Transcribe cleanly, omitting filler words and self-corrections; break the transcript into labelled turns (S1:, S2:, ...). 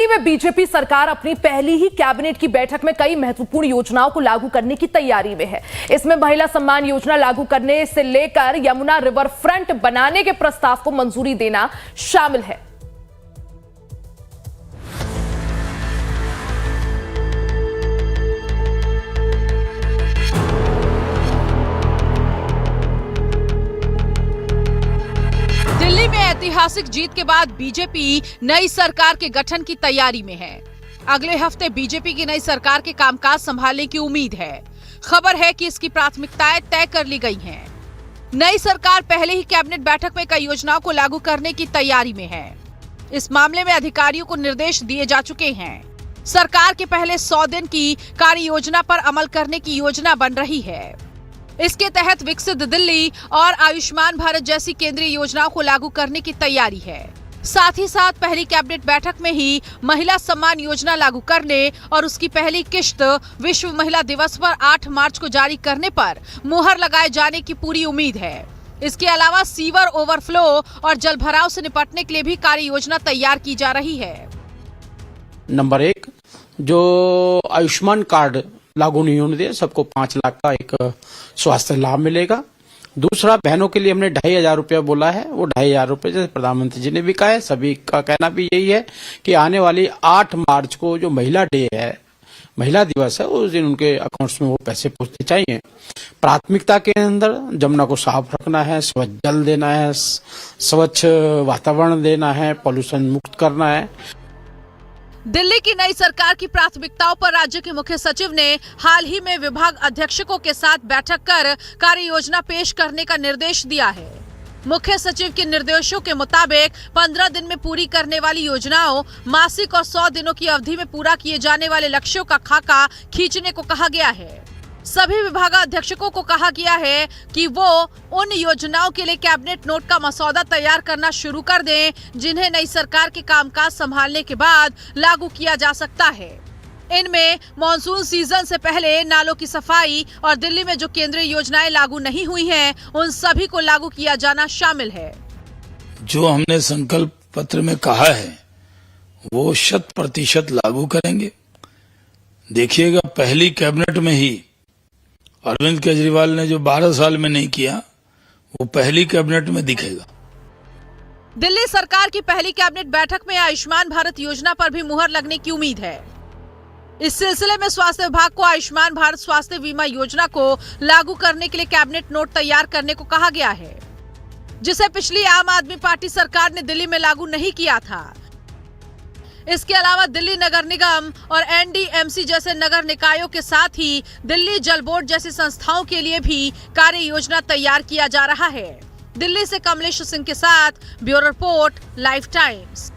S1: में बीजेपी सरकार अपनी पहली ही कैबिनेट की बैठक में कई महत्वपूर्ण योजनाओं को लागू करने की तैयारी में है। इसमें महिला सम्मान योजना लागू करने से लेकर यमुना रिवर फ्रंट बनाने के प्रस्ताव को मंजूरी देना शामिल है।
S2: दिल्ली में ऐतिहासिक जीत के बाद बीजेपी नई सरकार के गठन की तैयारी में है। अगले हफ्ते बीजेपी की नई सरकार के कामकाज संभालने की उम्मीद है। खबर है कि इसकी प्राथमिकताएं तय कर ली गई हैं। नई सरकार पहले ही कैबिनेट बैठक में कई योजनाओं को लागू करने की तैयारी में है। इस मामले में अधिकारियों को निर्देश दिए जा चुके हैं। सरकार के पहले 100 दिन की कार्य योजना पर अमल करने की योजना बन रही है। इसके तहत विकसित दिल्ली और आयुष्मान भारत जैसी केंद्रीय योजनाओं को लागू करने की तैयारी है। साथ ही साथ पहली कैबिनेट बैठक में ही महिला सम्मान योजना लागू करने और उसकी पहली किश्त विश्व महिला दिवस पर 8 मार्च को जारी करने पर मुहर लगाए जाने की पूरी उम्मीद है। इसके अलावा सीवर ओवरफ्लो और जलभराव से निपटने के लिए भी कार्य योजना तैयार की जा रही है।
S3: नंबर 1, जो आयुष्मान कार्ड लागू नहीं होने दिया, सबको 5 लाख का एक स्वास्थ्य लाभ मिलेगा। दूसरा, बहनों के लिए हमने 2,500 रुपया बोला है, वो 2,500 रुपये जैसे प्रधानमंत्री जी ने भी कहा है, सभी का कहना भी यही है कि आने वाली 8 मार्च को जो महिला डे है, महिला दिवस है, उस दिन उनके अकाउंट्स में वो पैसे पहुंचने चाहिए। प्राथमिकता के अंदर जमुना को साफ रखना है, स्वच्छ जल देना है, स्वच्छ वातावरण देना है, पॉल्यूशन मुक्त करना है।
S2: दिल्ली की नई सरकार की प्राथमिकताओं पर राज्य के मुख्य सचिव ने हाल ही में विभाग अधीक्षकों के साथ बैठक कर कार्य योजना पेश करने का निर्देश दिया है। मुख्य सचिव के निर्देशों के मुताबिक 15 दिन में पूरी करने वाली योजनाओं, मासिक और 100 दिनों की अवधि में पूरा किए जाने वाले लक्ष्यों का खाका खींचने को कहा गया है। सभी विभागाध्यक्षकों को कहा गया है कि वो उन योजनाओं के लिए कैबिनेट नोट का मसौदा तैयार करना शुरू कर दें जिन्हें नई सरकार के कामकाज संभालने के बाद लागू किया जा सकता है। इनमें मॉनसून सीजन से पहले नालों की सफाई और दिल्ली में जो केंद्रीय योजनाएं लागू नहीं हुई हैं, उन सभी को लागू किया जाना शामिल है।
S4: जो हमने संकल्प पत्र में कहा है वो 100% लागू करेंगे। देखिएगा, पहली कैबिनेट में ही अरविंद केजरीवाल ने जो 12 साल में नहीं किया, वो पहली कैबिनेट में दिखेगा।
S2: दिल्ली सरकार की पहली कैबिनेट बैठक में आयुष्मान भारत योजना पर भी मुहर लगने की उम्मीद है। इस सिलसिले में स्वास्थ्य विभाग को आयुष्मान भारत स्वास्थ्य बीमा योजना को लागू करने के लिए कैबिनेट नोट तैयार करने को कहा गया है, जिसे पिछली आम आदमी पार्टी सरकार ने दिल्ली में लागू नहीं किया था। इसके अलावा दिल्ली नगर निगम और एनडीएमसी जैसे नगर निकायों के साथ ही दिल्ली जल बोर्ड जैसी संस्थाओं के लिए भी कार्य योजना तैयार किया जा रहा है। दिल्ली से कमलेश सिंह के साथ ब्यूरो रिपोर्ट, लाइफ टाइम्स।